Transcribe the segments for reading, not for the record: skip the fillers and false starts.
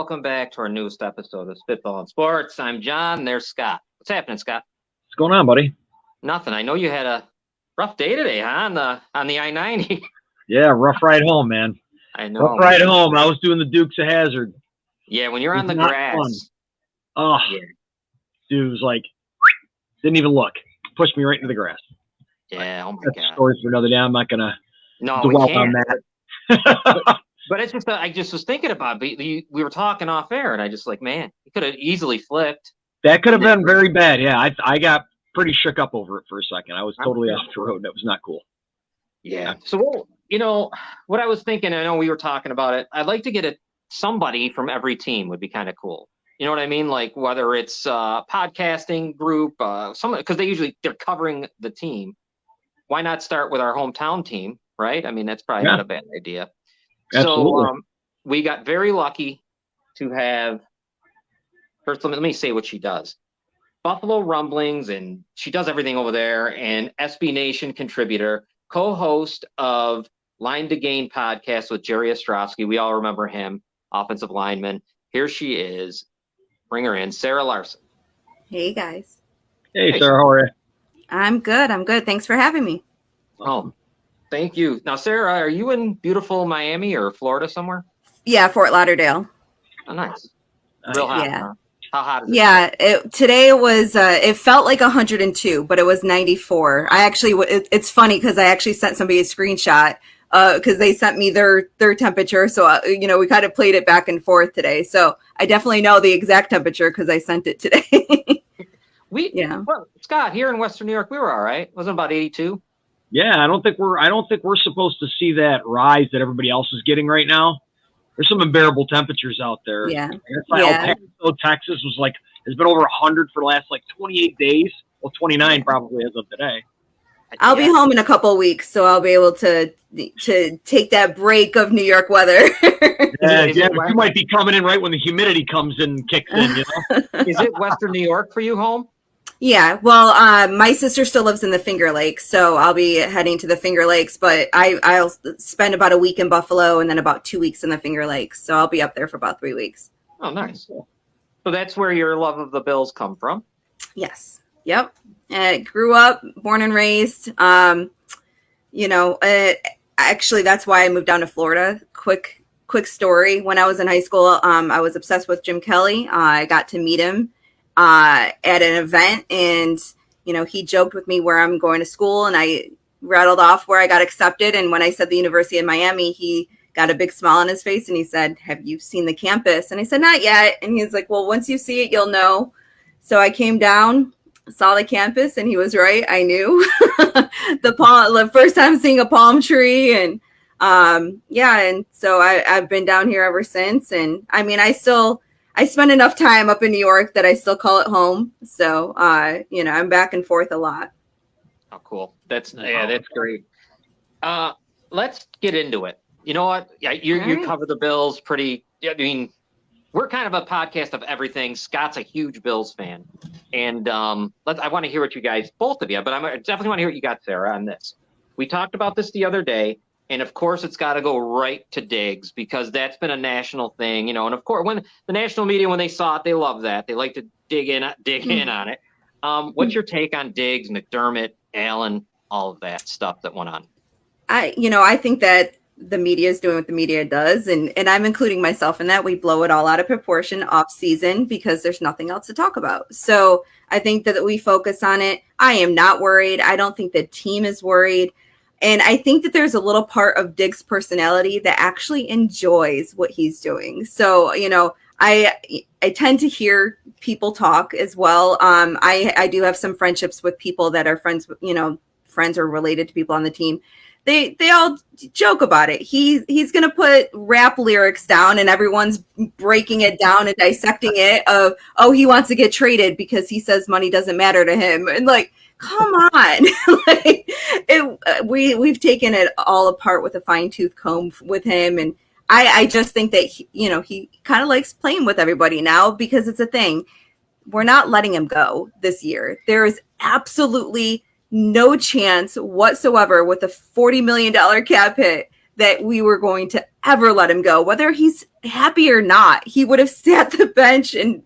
welcome back to our newest episode of Spitball and Sports. I'm John. There's Scott. What's happening, Scott? What's going on, buddy? Nothing. I know you had a rough day today, huh? On the I-90. Yeah, rough ride home, man. I know. Rough ride home. I was doing the Dukes of Hazzard. Yeah, when you're on the grass. Fun. Oh, yeah. Dude was like, didn't even look. Pushed me right into the grass. Yeah, oh my That's God. a story for another day. I'm not gonna dwell on that. But it's just, I just was thinking about it. We were talking off air, and I just like, man, he could have easily flipped. That could have been very bad. Yeah, I got pretty shook up over it for a second. I was totally off the road. That was not cool. Yeah. So, what I was thinking, I know we were talking about it. I'd like to get somebody from every team would be kind of cool. You know what I mean? Like whether it's podcasting group, someone, because they're covering the team. Why not start with our hometown team, right? I mean, that's probably not a bad idea. Absolutely. So we got very lucky to have, first let me say what she does. Buffalo Rumblings, and she does everything over there, and SB Nation contributor, co-host of Line to Gain podcast with Jerry Ostrowski. We all remember him, offensive lineman. Here she is. Bring her in, Sara Larson. Hey, guys. Hey, Sara, how are you? I'm good. Thanks for having me. Oh, thank you. Now, Sara, are you in beautiful Miami or Florida somewhere? Yeah, Fort Lauderdale. Oh, nice. Real hot. Yeah. Huh? How hot is it? Yeah, today it was, it felt like 102, but it was 94. It's funny because I actually sent somebody a screenshot because they sent me their temperature. So, we kind of played it back and forth today. So I definitely know the exact temperature because I sent it today. Well, Scott, here in Western New York, we were all right. Wasn't it about 82? Yeah, I don't think we're supposed to see that rise that everybody else is getting right now. There's some unbearable temperatures out there. Yeah. El Paso, Texas has been over 100 for the last 28 days. Well, 29 probably as of today. I'll be home in a couple of weeks, so I'll be able to take that break of New York weather. You might be coming in right when the humidity comes in and kicks in. Is it Western New York for you home? Yeah, well, my sister still lives in the Finger Lakes, so I'll be heading to the Finger Lakes, but I'll spend about a week in Buffalo and then about 2 weeks in the Finger Lakes, so I'll be up there for about 3 weeks. Oh, nice. So that's where your love of the Bills come from? Yes. Yep. Grew up, born and raised. Actually, that's why I moved down to Florida. Quick story. When I was in high school, I was obsessed with Jim Kelly. I got to meet him at an event, and he joked with me where I'm going to school, and I rattled off where I got accepted. And when I said the University of Miami, he got a big smile on his face and he said, "Have you seen the campus?" And I said, "Not yet." And he's like, "Well, once you see it, you'll know." So I came down, saw the campus, and he was right. I knew the first time seeing a palm tree, and and so I've been down here ever since. And I mean, I spend enough time up in New York that I still call it home. So, I'm back and forth a lot. Oh, cool. That's great. Let's get into it. You know what? Yeah, you cover the Bills pretty. I mean, we're kind of a podcast of everything. Scott's a huge Bills fan. And I want to hear what you guys, both of you, but I definitely want to hear what you got, Sara, on this. We talked about this the other day. And of course, it's got to go right to Diggs because that's been a national thing, And of course, when the national media, when they saw it, they love that. They like to dig in on it. What's your take on Diggs, McDermott, Allen, all of that stuff that went on? I think that the media is doing what the media does, and I'm including myself in that. We blow it all out of proportion off season because there's nothing else to talk about. So I think that we focus on it. I am not worried. I don't think the team is worried. And I think that there's a little part of Diggs' personality that actually enjoys what he's doing. So, I tend to hear people talk as well. I do have some friendships with people that are friends or related to people on the team. They all joke about it. He's going to put rap lyrics down and everyone's breaking it down and dissecting it of, he wants to get traded because he says money doesn't matter to him. And come on. We've taken it all apart with a fine-tooth comb with him. And I just think that, he kind of likes playing with everybody now because it's a thing. We're not letting him go this year. There is absolutely no chance whatsoever with a $40 million cap hit that we were going to ever let him go, whether he's happy or not. He would have sat the bench and,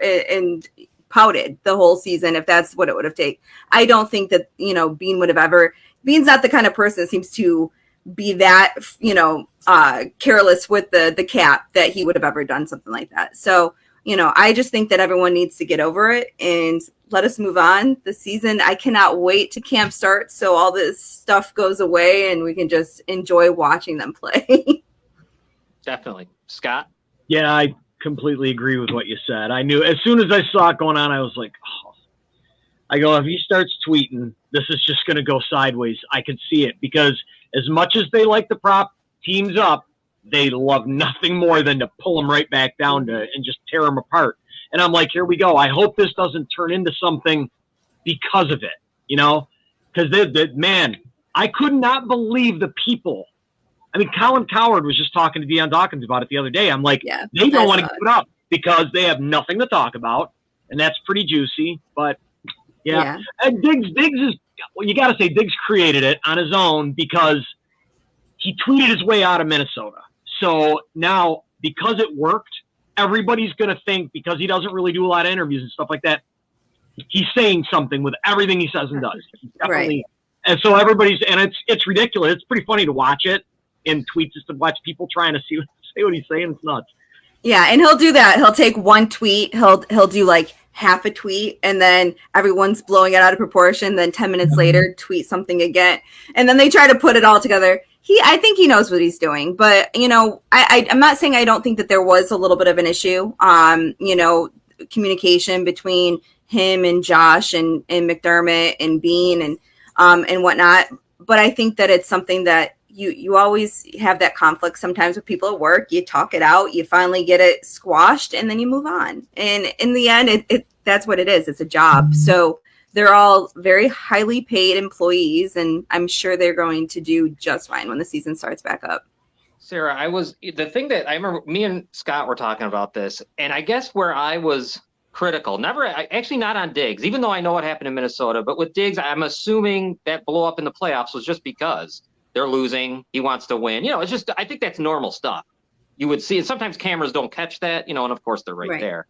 and pouted the whole season if that's what it would have taken. I don't think that, Bean would have ever. Bean's not the kind of person that seems to be that, careless with the cap that he would have ever done something like that. So, I just think that everyone needs to get over it and let us move on. The season, I cannot wait to camp starts so all this stuff goes away and we can just enjoy watching them play. Definitely. Scott? Yeah, I completely agree with what you said. I knew as soon as I saw it going on, I was like, oh. I go, if he starts tweeting, this is just going to go sideways. I could see it because as much as they like to prop teams up, they love nothing more than to pull them right back down and just tear them apart. And I'm like, here we go. I hope this doesn't turn into something because of it, because man, I could not believe the people. I mean, Colin Cowherd was just talking to Deion Dawkins about it the other day. I'm like, they don't want to give it up because they have nothing to talk about, and that's pretty juicy. But yeah. And Diggs is, well, you got to say Diggs created it on his own because he tweeted his way out of Minnesota. So now, because it worked, everybody's going to think, because he doesn't really do a lot of interviews and stuff like that, he's saying something with everything he says and does. Definitely. Right. And so and it's ridiculous. It's pretty funny to watch it in tweets, just to watch people trying to say what he's saying. It's nuts. Yeah, and he'll do that. He'll take one tweet. He'll do like half a tweet, and then everyone's blowing it out of proportion. Then 10 minutes later, tweet something again, and then they try to put it all together. I think he knows what he's doing, but I'm not saying I don't think that there was a little bit of an issue. Communication between him and Josh and McDermott and Bean and whatnot. But I think that it's something that you always have that conflict sometimes with people at work. You talk it out, you finally get it squashed, and then you move on. And in the end, that's what it is. It's a job. So they're all very highly paid employees, and I'm sure they're going to do just fine when the season starts back up. Sarah, the thing that I remember, me and Scott were talking about this, and I guess where I was critical, actually not on Diggs, even though I know what happened in Minnesota, but with Diggs, I'm assuming that blow up in the playoffs was just because they're losing. He wants to win. It's just, I think that's normal stuff. You would see, and sometimes cameras don't catch that, and of course they're right there.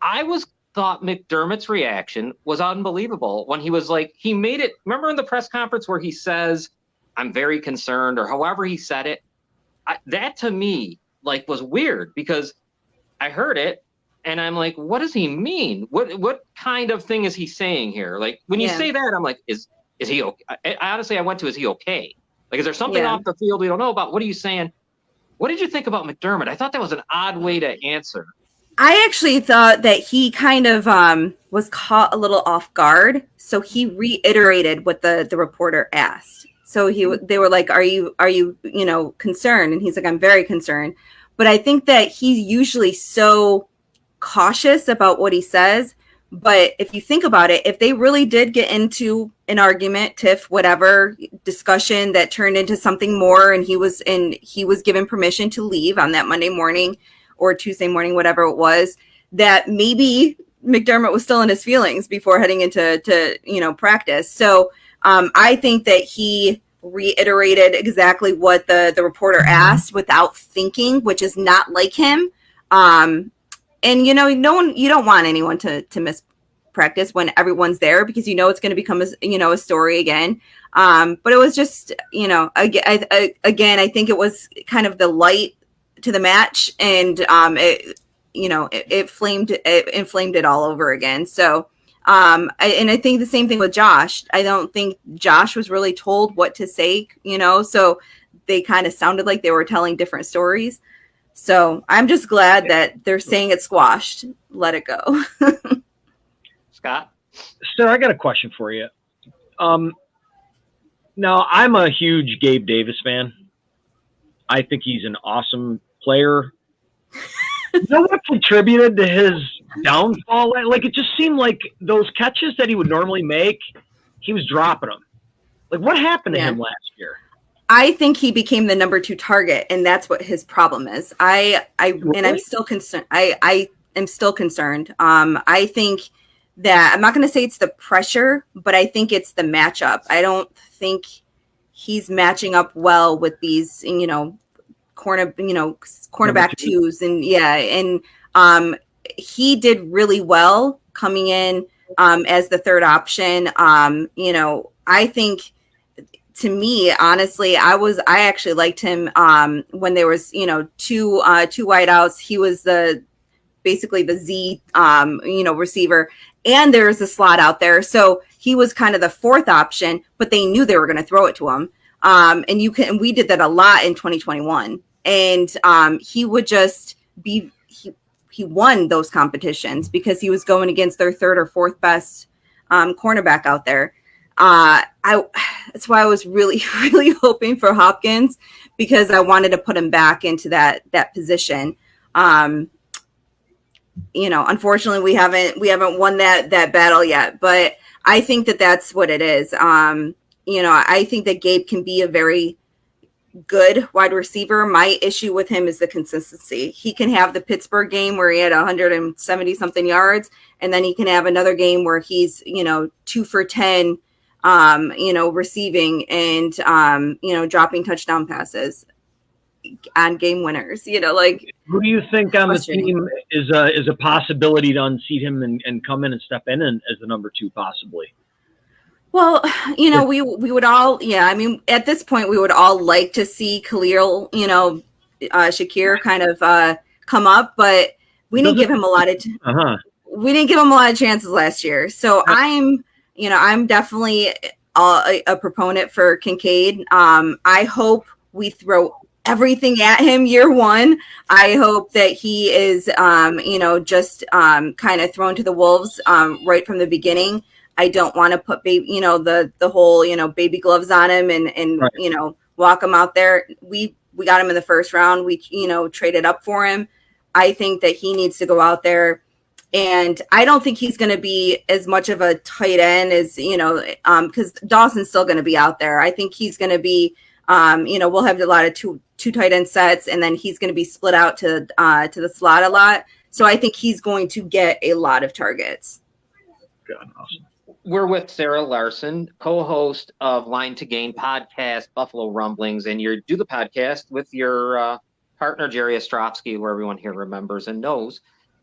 I thought McDermott's reaction was unbelievable when he was like, he made it. Remember in the press conference where he says, I'm very concerned, or however he said it, that to me was weird because I heard it and I'm like, what does he mean? What kind of thing is he saying here? Like when you say that, I'm like, is he okay? Honestly, I went to, is he okay? Like, is there something off the field we don't know about? What are you saying? What did you think about McDermott? I thought that was an odd way to answer. I actually thought that he kind of was caught a little off guard. So he reiterated what the reporter asked. So they were like, are you concerned? And he's like, I'm very concerned. But I think that he's usually so cautious about what he says. But if you think about it, if they really did get into an argument, tiff, whatever discussion that turned into something more, and he was given permission to leave on that Monday morning or Tuesday morning, whatever it was, that maybe McDermott was still in his feelings before heading into practice. So I think that he reiterated exactly what the reporter asked without thinking, which is not like him. And you don't want anyone to miss practice when everyone's there because it's going to become a story again. But it was just again, I think it was kind of the light to the match, and it inflamed it all over again. So I think the same thing with Josh. I don't think Josh was really told what to say, so they kind of sounded like they were telling different stories. So I'm just glad that they're saying it's squashed. Let it go. Scott? Sarah, I got a question for you. Now, I'm a huge Gabe Davis fan. I think he's an awesome player. You know what contributed to his downfall? Like, it just seemed like those catches that he would normally make, he was dropping them. Like, what happened to him last year? I think he became the number 2 target, and that's what his problem is. And I'm still concerned. I am still concerned. I think that I'm not going to say it's the pressure, but I think it's the matchup. I don't think he's matching up well with these, cornerback twos, and he did really well coming in as the third option. I think, to me, honestly, I actually liked him when there was two wideouts. He was basically the Z receiver, and there's a slot out there, so he was kind of the fourth option, but they knew they were going to throw it to him. And we did that a lot in 2021, and he would just be he won those competitions because he was going against their third or fourth best cornerback out there. That's why I was really, really hoping for Hopkins, because I wanted to put him back into that position. Unfortunately, we haven't won that battle yet, but I think that's what it is. I think that Gabe can be a very good wide receiver. My issue with him is the consistency. He can have the Pittsburgh game where he had 170 something yards, and then he can have another game where he's 2 for 10 receiving and dropping touchdown passes on game winners. Who do you think on the team is a possibility to unseat him and come in and step in as the number 2 possibly? Well, we would all, at this point we would all like to see Khalil, Shakir kind of come up, but we didn't give him a lot of we didn't give him a lot of chances last year. So I'm definitely a proponent for Kincaid. I hope we throw everything at him year one. I hope that he is, just kind of thrown to the wolves right from the beginning. I don't want to put the whole, baby gloves on him and right. Walk him out there. We got him in the first round. We, traded up for him. I think that he needs to go out there. And I don't think he's going to be as much of a tight end as, because Dawson's still going to be out there. I think he's going to be, we'll have a lot of two tight end sets, and then he's going to be split out to the slot a lot. So I think he's going to get a lot of targets. God, awesome. We're with Sara Larson, co-host of Line to Gain podcast, Buffalo Rumblings, and you do the podcast with your partner, Jerry Ostrovsky, who everyone here remembers and knows.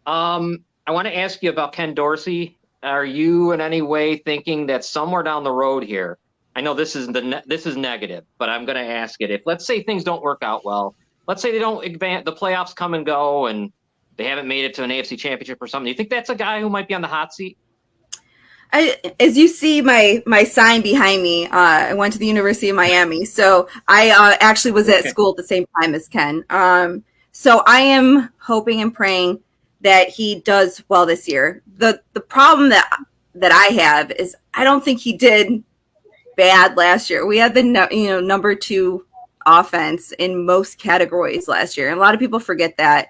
I want to ask you about Ken Dorsey. Are you in any way thinking that somewhere down the road here, I know this is negative, but I'm going to ask it. If, let's say, things don't work out well, let's say they don't advance, the playoffs come and go, and they haven't made it to an AFC championship or something, do you think that's a guy who might be on the hot seat? As you see my sign behind me, I went to the University of Miami, so I actually was at school at the same time as Ken. So I am hoping and praying that he does well this year. The problem that I have is I don't think he did bad last year. We had the number 2 offense in most categories last year, and a lot of people forget that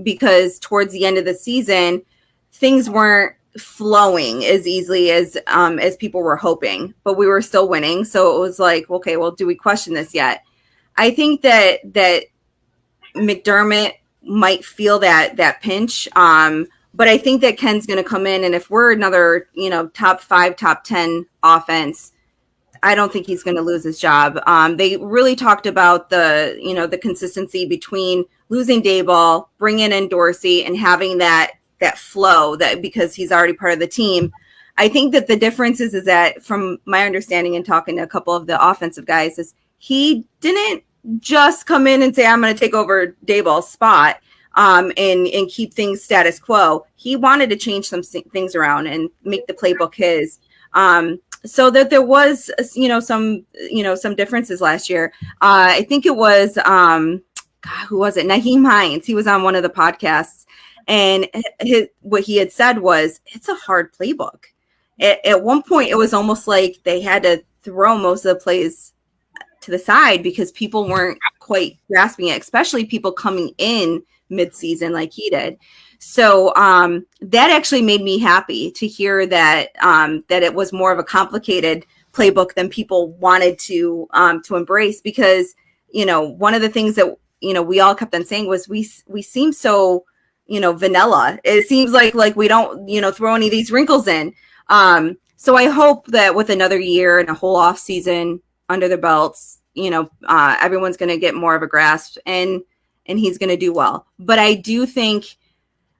because towards the end of the season, things weren't flowing as easily as people were hoping, but we were still winning. So it was like, okay, well, do we question this yet? I think that McDermott might feel that pinch. But I think that Ken's going to come in, and if we're another, top 5, top 10 offense, I don't think he's going to lose his job. They really talked about the consistency between losing Dayball, bringing in Dorsey, and having that flow, that because he's already part of the team. I think that the difference is that, from my understanding and talking to a couple of the offensive guys, is he didn't just come in and say, I'm going to take over Dayball's spot and keep things status quo. He wanted to change some things around and make the playbook his. So that there was, some differences last year. I think it was, who was it? Naheem Hines. He was on one of the podcasts. And what he had said was, it's a hard playbook. At one point, it was almost like they had to throw most of the plays to the side because people weren't quite grasping it, especially people coming in mid-season like he did. So that actually made me happy to hear that it was more of a complicated playbook than people wanted to embrace, because one of the things that we all kept on saying was we seem so vanilla. It seems like we don't, throw any of these wrinkles in. So I hope that with another year and a whole off season under the belts, everyone's going to get more of a grasp, and he's going to do well. But I do think,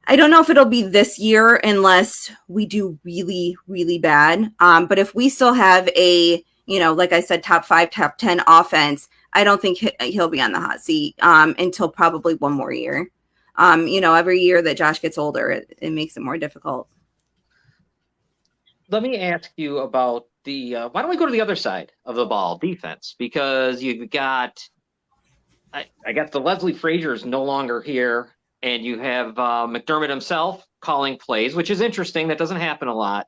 I don't know if it'll be this year unless we do really, really bad. But if we still have a, like I said, top 5, top 10 offense, I don't think he'll be on the hot seat until probably one more year. Every year that Josh gets older, it makes it more difficult. Let me ask you about why don't we go to the other side of the ball, defense? Because you've got, I guess the Leslie Frazier is no longer here, and you have McDermott himself calling plays, which is interesting. That doesn't happen a lot.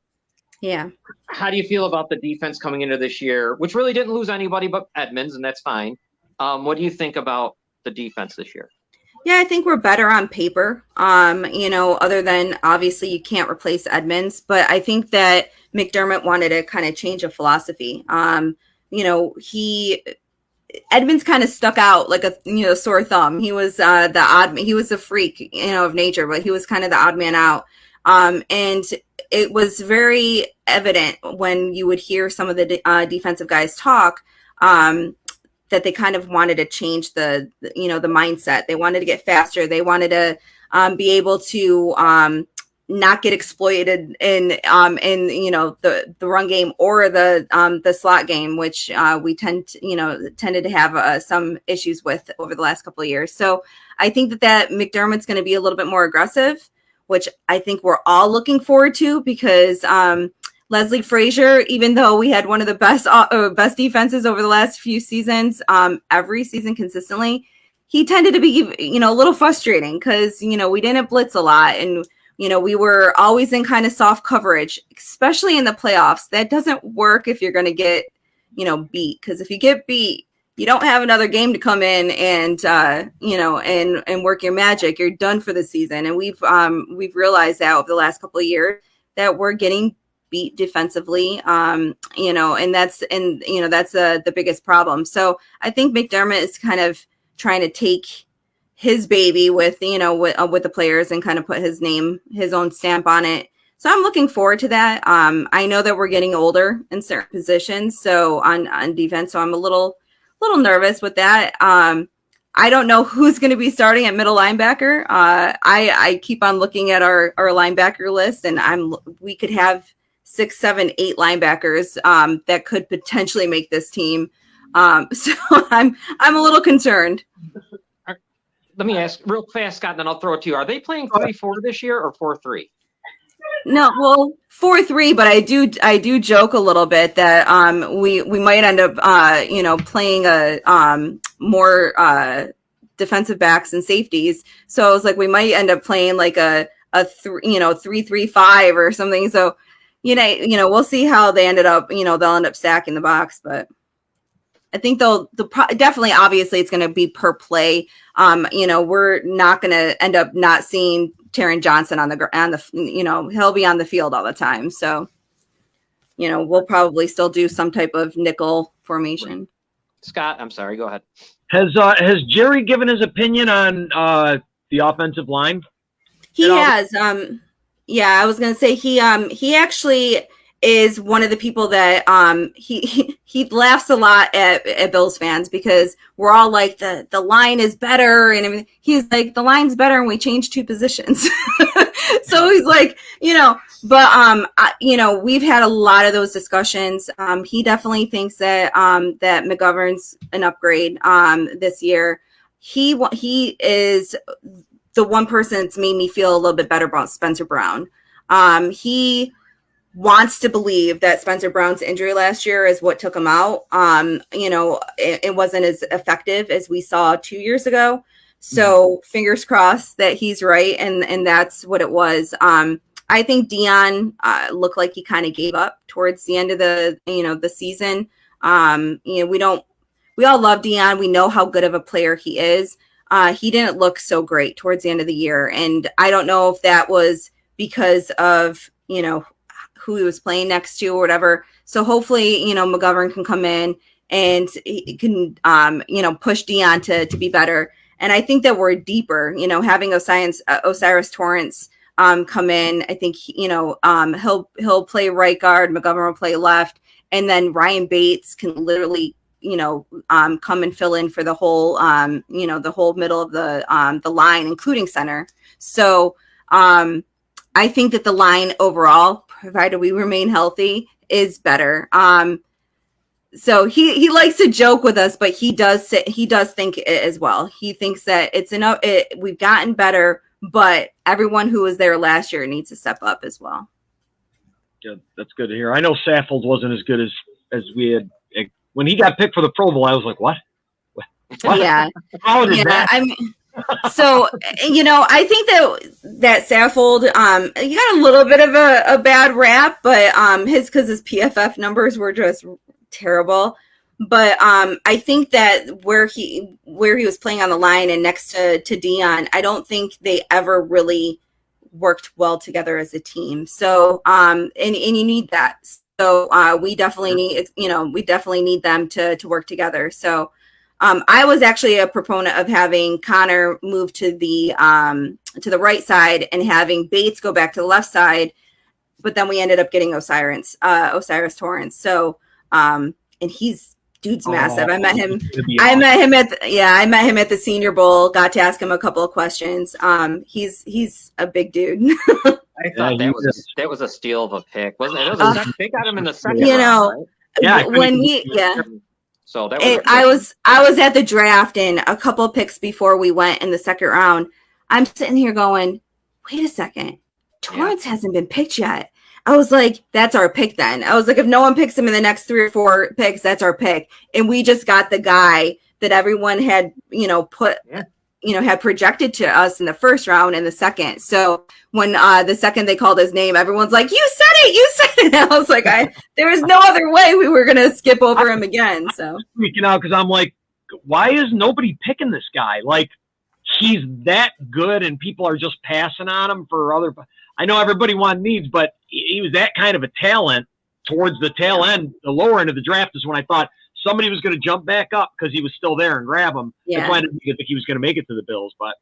Yeah. How do you feel about the defense coming into this year, which really didn't lose anybody but Edmonds, and that's fine. What do you think about the defense this year? Yeah, I think we're better on paper. Other than obviously you can't replace Edmonds, but I think that McDermott wanted to kind of change a philosophy. Edmonds kind of stuck out like a sore thumb. He was he was a freak, of nature, but he was kind of the odd man out. And it was very evident when you would hear some of the defensive guys talk, that they kind of wanted to change the mindset. They wanted to get faster. They wanted to be able to not get exploited in the run game or the slot game, which we tended to have some issues with over the last couple of years. So I think that McDermott's going to be a little bit more aggressive, which I think we're all looking forward to, because Leslie Frazier, even though we had one of the best defenses over the last few seasons, every season consistently, he tended to be, a little frustrating because, we didn't blitz a lot, and, we were always in kind of soft coverage, especially in the playoffs. That doesn't work if you're going to get, beat, because if you get beat, you don't have another game to come in and, and work your magic. You're done for the season. And we've realized that over the last couple of years that we're getting beat defensively, and that's the biggest problem. So I think McDermott is kind of trying to take his baby with the players and kind of put his own stamp on it. So I'm looking forward to that. I know that we're getting older in certain positions, so on defense, so I'm a little nervous with that. I don't know who's going to be starting at middle linebacker. I keep on looking at our linebacker list, and we could have 6, 7, 8 linebackers that could potentially make this team. So I'm a little concerned. Let me ask real fast, Scott, and then I'll throw it to you. Are they playing 3-4 this year or 4-3? No, well, 4-3, but I do joke a little bit that we might end up playing a more defensive backs and safeties. So I was like, we might end up playing like a 3-3-5 or something. So we'll see how they ended up. They'll end up stacking the box, but I think they'll definitely, obviously, it's going to be per play. We're not going to end up not seeing Taron Johnson he'll be on the field all the time. So, we'll probably still do some type of nickel formation. Scott, I'm sorry, go ahead. Has Jerry given his opinion on the offensive line? He has. Yeah, I was going to say he actually is one of the people that he laughs a lot at Bills fans, because we're all like the line is better and everything. He's like, the line's better and we changed 2 positions. So he's like, but we've had a lot of those discussions. He definitely thinks that that McGovern's an upgrade this year. He is the one person that's made me feel a little bit better about Spencer Brown. He wants to believe that Spencer Brown's injury last year is what took him out. It wasn't as effective as we saw 2 years ago. So fingers crossed that he's right. And that's what it was. I think Dion looked like he kind of gave up towards the end of the season. We all love Dion. We know how good of a player he is. He didn't look so great towards the end of the year. And I don't know if that was because of, who he was playing next to or whatever. So hopefully, McGovern can come in and he can, push Dion to be better. And I think that we're deeper, having Osiris Torrance come in. I think, he'll play right guard, McGovern will play left. And then Ryan Bates can literally, come and fill in for the whole, the whole middle of the line, including center. So I think that the line overall, provided we remain healthy, is better. So he likes to joke with us, but he does think it as well. He thinks that it's enough. We've gotten better, but everyone who was there last year needs to step up as well. Good. That's good to hear. I know Saffold wasn't as good as we had when he got picked for the Pro Bowl. I was like, what? Yeah. How did that? I mean, so I think that Saffold, he got a little bit of a bad rap, but because his PFF numbers were just terrible. But I think that where he was playing on the line and next to Dion, I don't think they ever really worked well together as a team. So and you need that. So we definitely need them to work together. So I was actually a proponent of having Connor move to the right side and having Bates go back to the left side, but then we ended up getting Osiris Torrance. So and dude's massive. I met him at the Senior Bowl. Got to ask him a couple of questions. He's a big dude. I thought that was a steal of a pick, wasn't it? They got him in the second round, right? So that I was at the draft and a couple of picks before we went in the second round. I'm sitting here going, wait a second, Torrance hasn't been picked yet. I was like, that's our pick then. I was like, if no one picks him in the next 3 or 4 picks, that's our pick. And we just got the guy that everyone had, had projected to us in the first round and the second. So when the second they called his name, everyone's like, you said it. And I was like, there was no other way we were going to skip over him again. So freaking out because I'm like, why is nobody picking this guy? Like, he's that good and people are just passing on him for other. I know everybody wanted needs, but he was that kind of a talent towards the tail end. The lower end of the draft is when I thought somebody was going to jump back up because he was still there and grab him. Yeah. That's why I didn't think he was going to make it to the Bills. But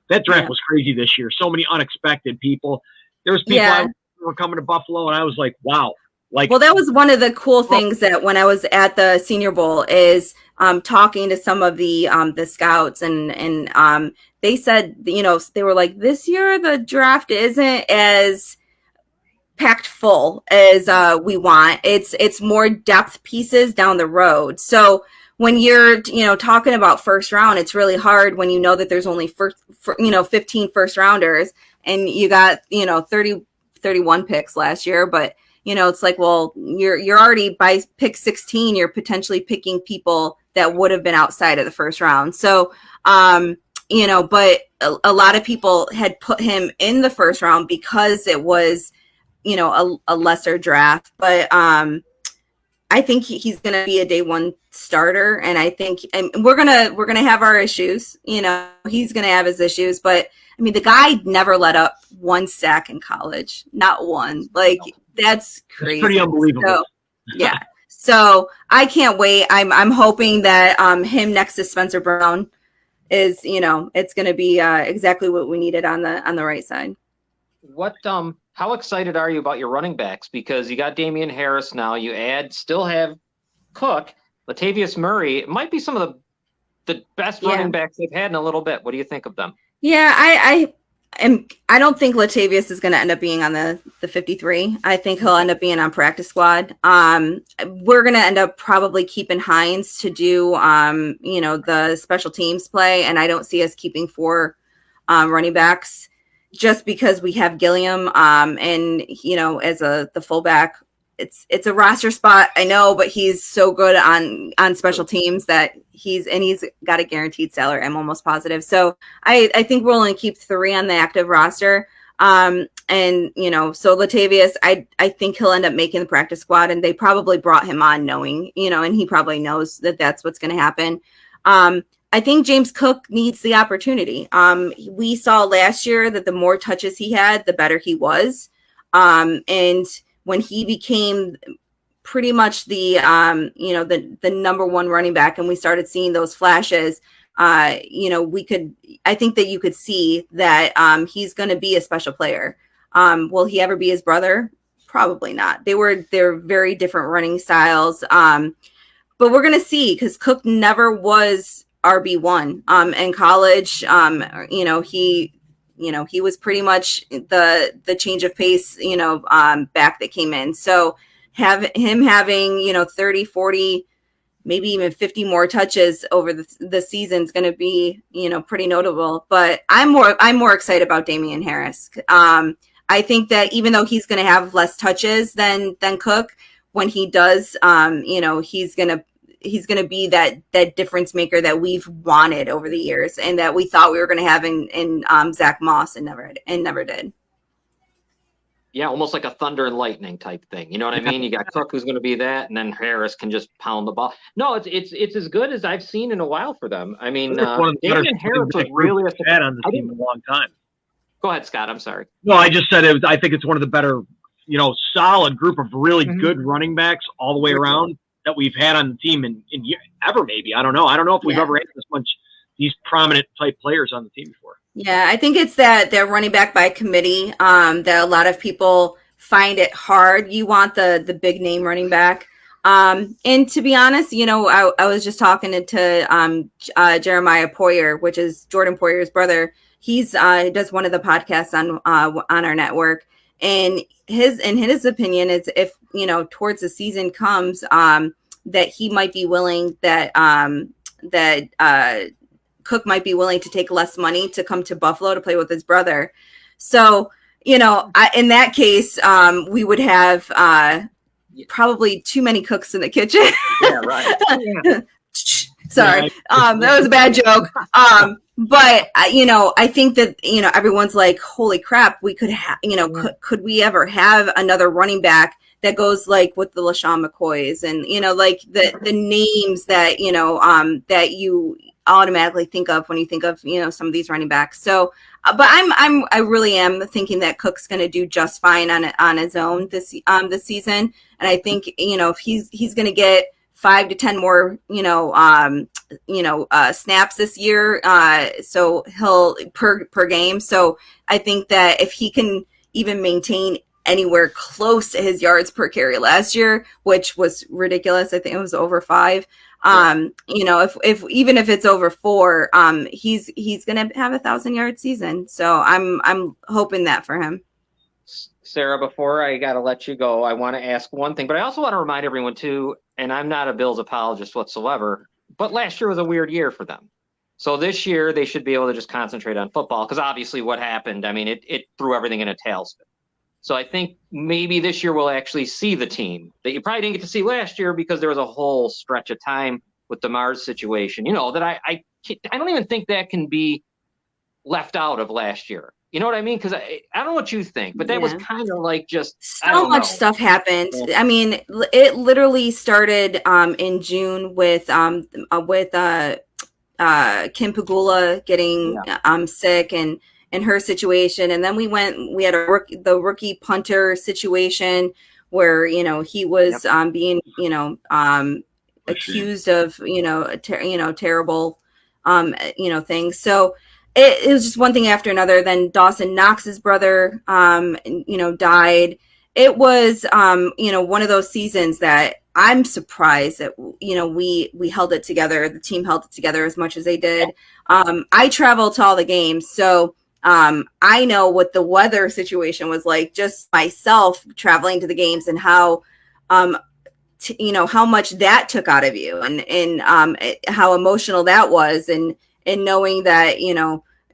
that draft was crazy this year. So many unexpected people. There was people who were coming to Buffalo, and I was like, wow. Well, that was one of the cool things that when I was at the Senior Bowl is talking to some of the scouts and they said, they were like, this year the draft isn't as packed full as we want. It's more depth pieces down the road. So when you're talking about first round, it's really hard when you know that there's only 15 first rounders and you got 31 picks last year, but it's like, well, you're already by pick 16, you're potentially picking people that would have been outside of the first round. So, but a lot of people had put him in the first round because it was, a lesser draft. But I think he's going to be a day one starter. And I think we're going to have our issues. He's going to have his issues. But, I mean, the guy never let up one sack in college. Not one. Like, that's crazy. It's pretty unbelievable. So, yeah. So I can't wait. I'm hoping that him next to Spencer Brown is, it's going to be exactly what we needed on the right side. How excited are you about your running backs? Because you got Damian Harris now. You still have Cook, Latavius Murray. It might be some of the best running backs they've had in a little bit. What do you think of them? Yeah, I don't think Latavius is going to end up being on the 53. I think he'll end up being on practice squad. We're going to end up probably keeping Hines to do, the special teams play. And I don't see us keeping 4 running backs just because we have Gilliam and, as the fullback. It's a roster spot, I know, but he's so good on special teams that he's got a guaranteed salary. I'm almost positive. So I think we'll only keep 3 on the active roster. So Latavius, I think he'll end up making the practice squad, and they probably brought him on knowing, and he probably knows that that's what's going to happen. I think James Cook needs the opportunity. We saw last year that the more touches he had, the better he was. And when he became pretty much the number 1 running back and we started seeing those flashes, I think that you could see that he's going to be a special player. Will he ever be his brother? Probably not. They're very different running styles. but we're going to see, because Cook never was RB1 in college. He was pretty much the change of pace, back that came in. So having 30, 40, maybe even 50 more touches over the season is going to be, pretty notable. But I'm more excited about Damian Harris. I think that even though he's going to have less touches than Cook, when he does, he's going to be that difference maker that we've wanted over the years, and that we thought we were going to have in Zach Moss, and never did. Yeah, almost like a thunder and lightning type thing. You know what I mean? You got Cook, who's going to be that, and then Harris can just pound the ball. No, it's as good as I've seen in a while for them. I mean, Damian Harris was really had on the team in a long time. Go ahead, Scott. I'm sorry. No, I just said I think it's one of the better, solid group of really good running backs all the way around that we've had on the team in ever, maybe. I don't know. I don't know if we've ever had this much these prominent type players on the team before. Yeah, I think it's that they're running back by committee. That a lot of people find it hard. You want the big name running back. And to be honest, I was just talking to Jeremiah Poyer, which is Jordan Poyer's brother. He does one of the podcasts on our network, and his opinion is, if towards the season comes, that he might be willing, that Cook might be willing to take less money to come to Buffalo to play with his brother. So, in that case, we would have probably too many cooks in the kitchen. Yeah, right. Yeah. Sorry. That was a bad joke. But I think that, everyone's like, holy crap, we could have, could we ever have another running back that goes like with the LaShawn McCoys and, like the names that, that you automatically think of when you think of, some of these running backs. So, but I really am thinking that Cook's going to do just fine on his own this season. And I think, if he's going to get 5 to 10 more, snaps this year. So he'll per game. So I think that if he can even maintain anywhere close to his yards per carry last year, which was ridiculous, I think it was over 5. If even if it's over 4, he's going to have 1,000-yard season. So I'm hoping that for him. Sarah, before I got to let you go, I want to ask one thing, but I also want to remind everyone too, and I'm not a Bills apologist whatsoever, but last year was a weird year for them. So this year they should be able to just concentrate on football, because obviously what happened, I mean, it threw everything in a tailspin. So I think maybe this year we'll actually see the team that you probably didn't get to see last year, because there was a whole stretch of time with the Mars situation, that I don't even think that can be left out of last year. You know what I mean? Because I don't know what you think, but that was kind of like just so much stuff happened. I mean, it literally started in June with Kim Pagula getting sick and her situation, and then we had the rookie punter situation where he was being accused of terrible things. So it was just one thing after another. Then Dawson Knox's brother died. It was one of those seasons that I'm surprised that we held it together. The team held it together as much as they did. I traveled to all the games, so I know what the weather situation was like, just myself traveling to the games, and how how much that took out of you, and how emotional that was, and knowing that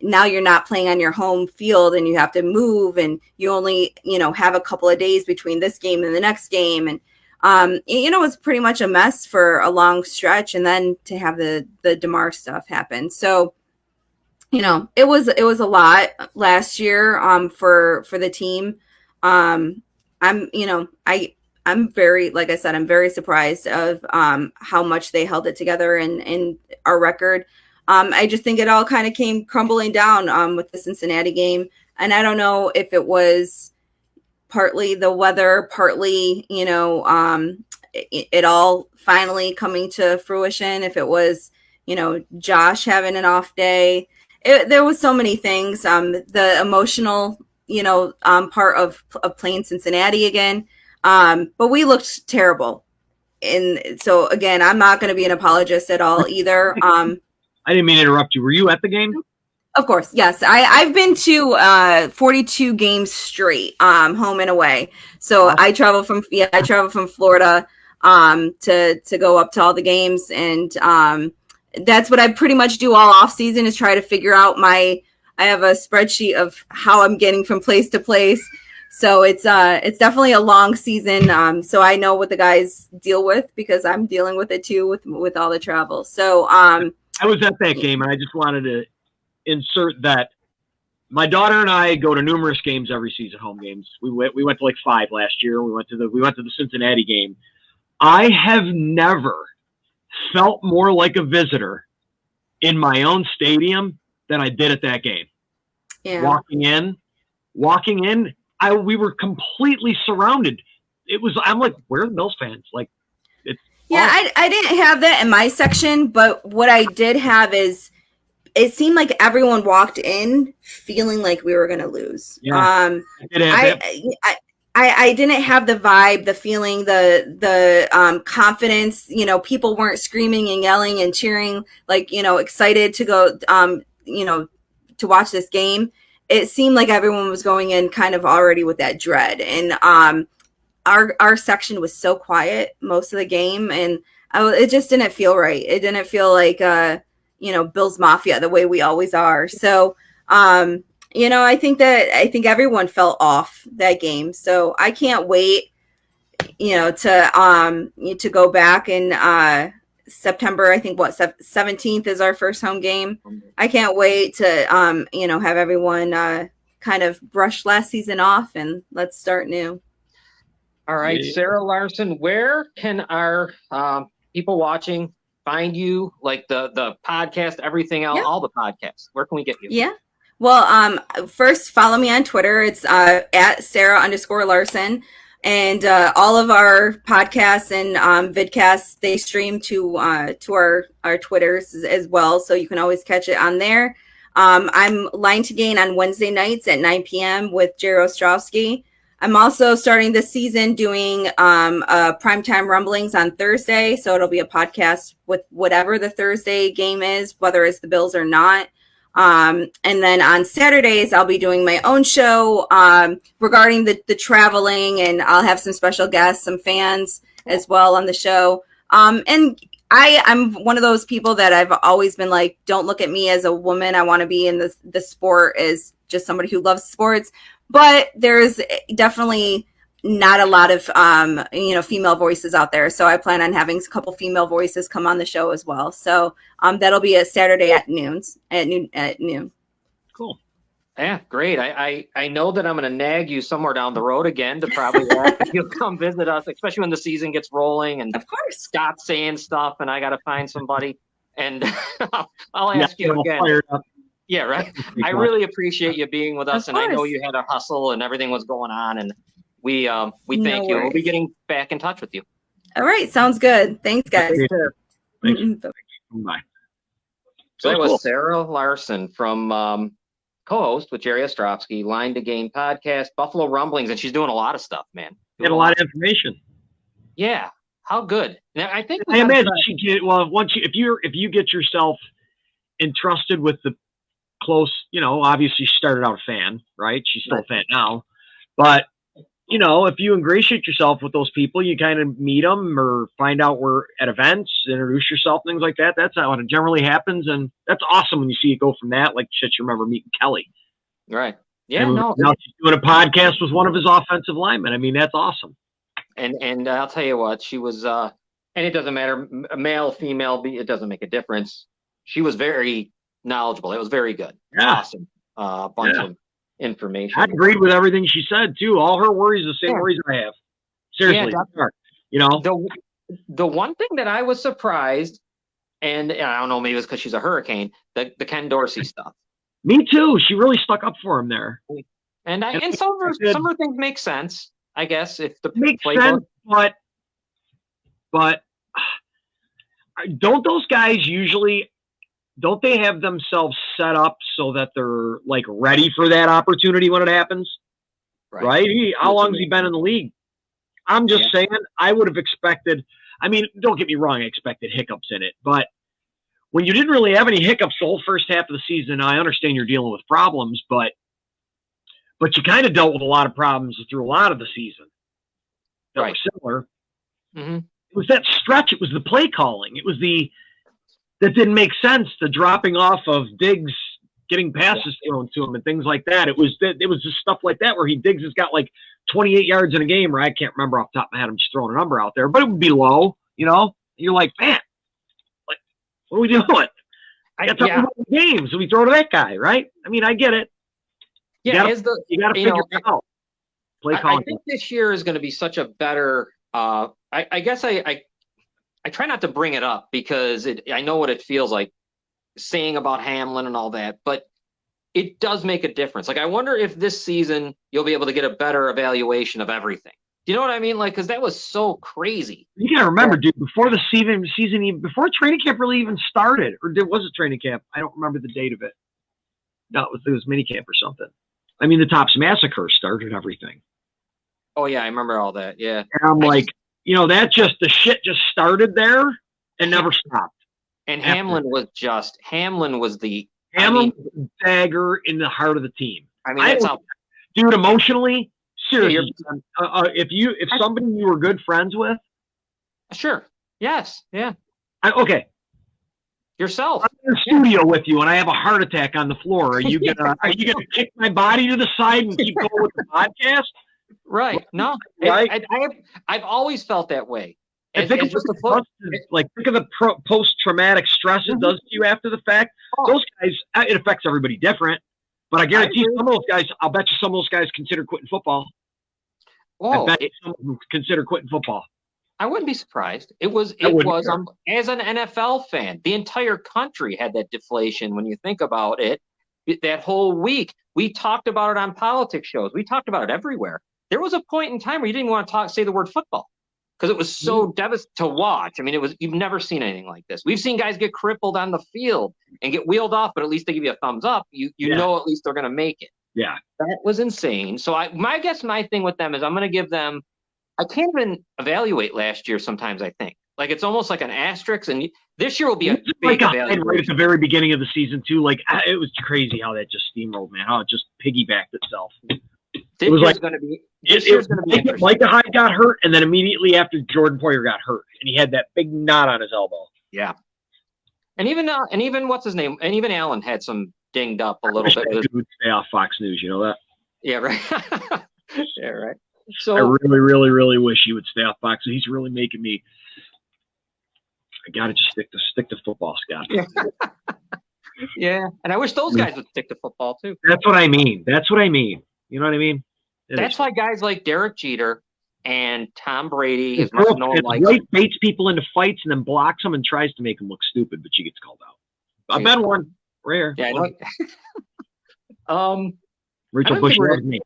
now you're not playing on your home field and you have to move, and you only have a couple of days between this game and the next game, and it was pretty much a mess for a long stretch, and then to have the DeMar stuff happen. So it was a lot last year for the team. I'm very, like I said, I'm very surprised of how much they held it together in our record. I just think it all kind of came crumbling down with the Cincinnati game. And I don't know if it was partly the weather, partly, it all finally coming to fruition. If it was, Josh having an off day, there was so many things. The emotional, part of playing Cincinnati again. But we looked terrible. so again, I'm not going to be an apologist at all either. I didn't mean to interrupt you. Were you at the game? Of course, yes. I've been to 42 games straight, home and away. So Awesome. I travel from Florida to go up to all the games, and that's what I pretty much do all off season is try to figure out I have a spreadsheet of how I'm getting from place to place. So it's definitely a long season. So I know what the guys deal with because I'm dealing with it too with all the travel. So I was at that game, and I just wanted to insert that my daughter and I go to numerous games every season, home games. We went to like 5 last year. We went to the Cincinnati game. I have never felt more like a visitor in my own stadium than I did at that game. yeah. Walking in, we were completely surrounded. I'm like, where are the Mills fans? Like, it's yeah. awesome. I didn't have that in my section, but what I did have is it seemed like everyone walked in feeling like we were going to lose. Yeah. I didn't have the vibe, the feeling, the confidence. You know, people weren't screaming and yelling and cheering, like, you know, excited to go, you know, to watch this game. It seemed like everyone was going in kind of already with that dread. And our section was so quiet most of the game, and it just didn't feel right. It didn't feel like you know, Bills Mafia the way we always are. So you know, I think everyone felt off that game. So I can't wait, you know, to go back in September. I think 17th is our first home game. I can't wait to you know, have everyone kind of brush last season off and let's start new. All right, Sara Larson, where can our people watching find you? Like the podcast, everything else, all the podcasts. Where can we get you? Yeah. Well, first follow me on Twitter. It's at Sara_Larson. And all of our podcasts and vidcasts, they stream to our Twitters as well. So you can always catch it on there. I'm Line to Gain on Wednesday nights at 9 p.m. with Jerry Ostrowski. I'm also starting this season doing primetime rumblings on Thursday. So it'll be a podcast with whatever the Thursday game is, whether it's the Bills or not. And then on Saturdays, I'll be doing my own show regarding the traveling, and I'll have some special guests, some fans as well on the show. And I'm one of those people that I've always been like, don't look at me as a woman. I want to be in the sport as just somebody who loves sports. But there's definitely not a lot of, you know, female voices out there. So I plan on having a couple female voices come on the show as well. So that'll be a Saturday at noon. Cool. Yeah, great. I know that I'm going to nag you somewhere down the road again to probably ask if you'll come visit us, especially when the season gets rolling and of course Scott's saying stuff and I got to find somebody. And I'll ask you again. Yeah, right. I really appreciate you being with us, and I know you had a hustle and everything was going on, and we thank you. We'll be getting back in touch with you. All right, sounds good. Thanks, guys. Thank you. Bye. So that was Sara Larson from co-host with Jerry Ostrowski, Line to Gain podcast, Buffalo Rumblings, and she's doing a lot of stuff, man. Get a lot of information. Yeah, how good. Now, I think I imagine she did. Well, if you get yourself entrusted with the close, you know, obviously she started out a fan, right? She's still a fan now, but you know, if you ingratiate yourself with those people, you kind of meet them or find out we're at events, introduce yourself, things like that. That's how it generally happens, and that's awesome when you see it go from that. Like, shit, you remember meeting Kelly, right? Yeah, and no. Now she's doing a podcast with one of his offensive linemen. I mean, that's awesome. And I'll tell you what, she was, and it doesn't matter, male, female, it doesn't make a difference. She was very knowledgeable. It was very good. Yeah. Awesome. Bunch of information. I agreed with everything she said too. All her worries, the same worries I have. Seriously, you know. The one thing that I was surprised, and I don't know, maybe it's because she's a hurricane, the Ken Dorsey stuff. Me too. She really stuck up for him there. And some of her things make sense, I guess, if the makes playbook. Sense, but don't those guys usually? Don't they have themselves set up so that they're like ready for that opportunity when it happens? Right? How long has he been in the league? I'm just saying, I would have expected. I mean, don't get me wrong, I expected hiccups in it, but when you didn't really have any hiccups the whole first half of the season, I understand you're dealing with problems, but you kind of dealt with a lot of problems through a lot of the season that were similar. Mm-hmm. It was that stretch. It was the play calling. It was that didn't make sense. The dropping off of Diggs, getting passes thrown to him and things like that. It was just stuff like that where Diggs has got like 28 yards in a game, or I can't remember off the top of my head. I'm just throwing a number out there, but it would be low, you know. You're like, man, like, what are we doing? I got to games, so we throw to that guy, right? I mean, I get it. Yeah, you got to figure it out. Play calling. I think this year is going to be such a better. I guess I try not to bring it up because I know what it feels like saying about Hamlin and all that, but it does make a difference. Like, I wonder if this season you'll be able to get a better evaluation of everything. Do you know what I mean? Like, because that was so crazy. You got to remember, dude, before the season even before training camp really even started, or was it training camp? I don't remember the date of it. No, it was mini camp or something. I mean, the Tops Massacre started everything. Oh yeah, I remember all that. Yeah, and I'm the shit just started there and never stopped. And Hamlin was the dagger in the heart of the team. I mean, dude, emotionally, seriously. If somebody you were good friends with, sure, yes, yeah, okay. Yourself. I'm in the studio with you, and I have a heart attack on the floor. Are you gonna kick my body to the side and keep going with the podcast? Right. No. Right. I've always felt that way. I think think of the post-traumatic stress it does to you after the fact. Those guys, it affects everybody different. But I guarantee some of those guys, I'll bet you some of those guys consider quitting football. Oh, I bet some of them consider quitting football. I wouldn't be surprised. It was as an NFL fan, the entire country had that deflation when you think about it. That whole week, we talked about it on politics shows. We talked about it everywhere. There was a point in time where you didn't want to say the word football because it was so devastating to watch. I mean, you've never seen anything like this. We've seen guys get crippled on the field and get wheeled off, but at least they give you a thumbs up. You know at least they're going to make it. Yeah. That was insane. So my thing with them is I'm going to give them – I can't even evaluate last year sometimes, I think. Like, it's almost like an asterisk, and this year will be a big evaluation. Right at the very beginning of the season, too. Like, it was crazy how that just steamrolled, man. How it just piggybacked itself. This year's going to be interesting. Micah Hyde got hurt, and then immediately after Jordan Poyer got hurt, and he had that big knot on his elbow. Yeah. And even what's his name? And even Allen had some dinged up a little bit. That dude would stay off Fox News, you know that? Yeah, right. Yeah, right. So I really, really, really wish he would stay off Fox. He's really making me. I gotta just stick to football, Scott. Yeah. Yeah, and I wish those guys would stick to football too. That's what I mean. You know what I mean? That's why guys like Derek Jeter and Tom Brady is much known like baits people into fights and then blocks them and tries to make them look stupid, but she gets called out. I've been one rare. Yeah, Rachel Bush loves me.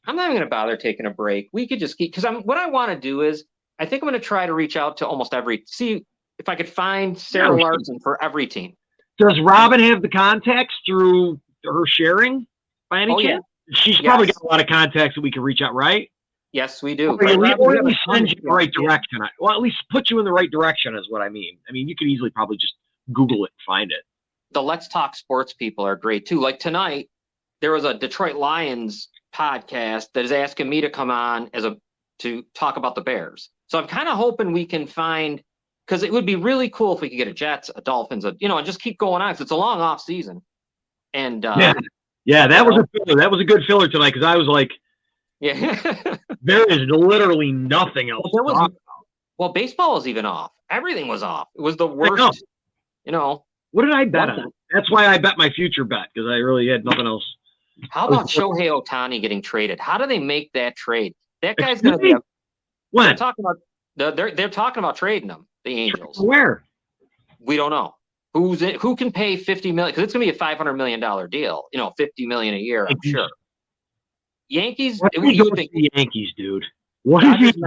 I'm not even going to bother taking a break. We could just keep because what I want to do is I think I'm going to try to reach out to almost see if I could find Sara Larson for every team. Does Robin have the contacts through her sharing by any chance? Yeah. She's probably got a lot of contacts that we can reach out, right? Yes, we do. Or at least send you in the right direction. Well, at least put you in the right direction is what I mean. I mean, you could easily probably just Google it and find it. The Let's Talk Sports people are great too. Like tonight, there was a Detroit Lions podcast that is asking me to come on to talk about the Bears. So I'm kind of hoping we can find, because it would be really cool if we could get a Jets, a Dolphins, and just keep going on because it's a long off season. And that was a filler. That was a good filler tonight because I was like, there is literally nothing else. Well, baseball was even off. Everything was off. It was the worst. What did I bet on? That's why I bet my future bet because I really had nothing else. How about Shohei Ohtani getting traded? How do they make that trade? That guy's going to be. They're talking about trading him. The Angels. Where? We don't know. Who can pay $50 million? Because it's going to be a $500 million deal. $50 million a year. I'm sure. Yankees. The Yankees, dude. What if you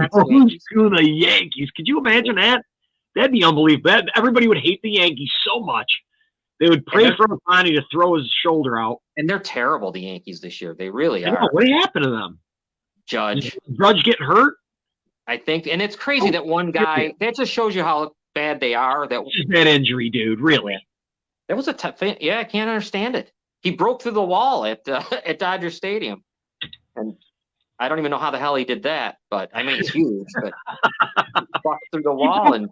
go to the Yankees? Could you imagine that? That'd be unbelievable. Everybody would hate the Yankees so much. They would pray for Ohtani to throw his shoulder out. And they're terrible, the Yankees, this year. They really are. What happened to them? Judge getting hurt? I think, and it's crazy that one guy, that just shows you how bad they are. That injury, dude. Really? That was a tough thing. Yeah, I can't understand it. He broke through the wall at Dodger Stadium, and I don't even know how the hell he did that. But I mean, it's huge. But he walked through the wall, and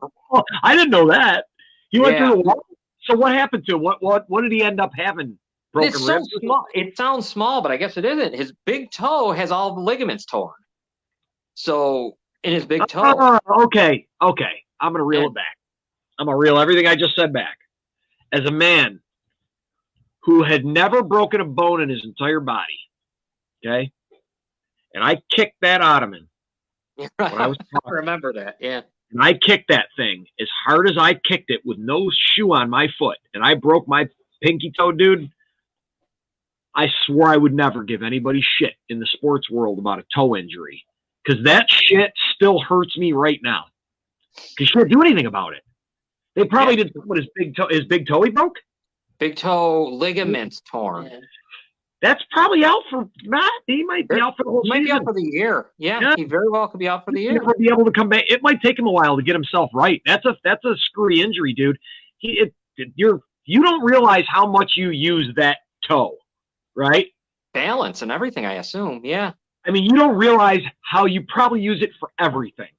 I didn't know that. He went through the wall. So what happened to him? What did he end up having? Broken it's ribs? so small. It sounds small, but I guess it isn't. His big toe has all the ligaments torn. So in his big toe. Okay. I'm gonna reel it back. I'm gonna reel everything I just said back. As a man who had never broken a bone in his entire body, okay, and I kicked that ottoman. When I was talking, I remember that, yeah. And I kicked that thing as hard as I kicked it with no shoe on my foot, and I broke my pinky toe, dude. I swore I would never give anybody shit in the sports world about a toe injury, because that shit still hurts me right now. Because you can't do anything about it. They probably didn't put his big toe he broke? Big toe ligaments torn. Yeah. That's probably out for Matt. He might be out for the whole season. Might be out for the year. Yeah, he very well could be out for the year. He'll be able to come back. It might take him a while to get himself right. That's a screwy injury, dude. You don't realize how much you use that toe, right? Balance and everything, I assume. Yeah. I mean, you don't realize how you probably use it for everything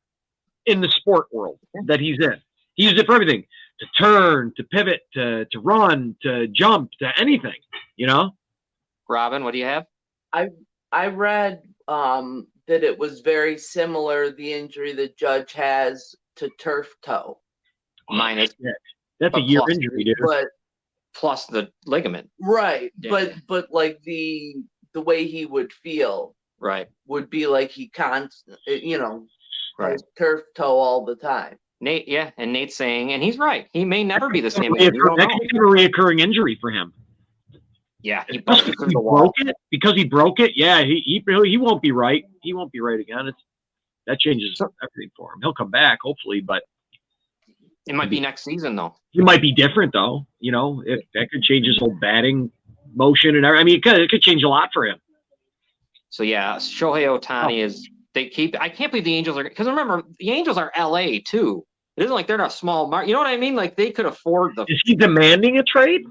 in the sport world that he's in. He uses it for everything, to turn, to pivot, to run, to jump, to anything, you know? Robin, what do you have? I read that it was very similar, the injury the Judge has to turf toe. Minus. That's a year injury, dude. But plus the ligament. Right. Yeah. But like the way he would feel would be like he has turf toe all the time. Nate, and Nate's saying, and he's right, he may never be the same. That could be a reoccurring injury for him. Yeah, he busted through the wall. Because he broke it. Yeah, he won't be right. He won't be right again. That changes everything for him. He'll come back hopefully, but it might be next season though. He might be different though. You know, that could change his whole batting motion and everything. I mean, it could change a lot for him. So yeah, Shohei Ohtani is. I can't believe the Angels are, because remember the Angels are LA too. It isn't like they're not a small market. You know what I mean? Like they could afford the. Is he demanding a trade?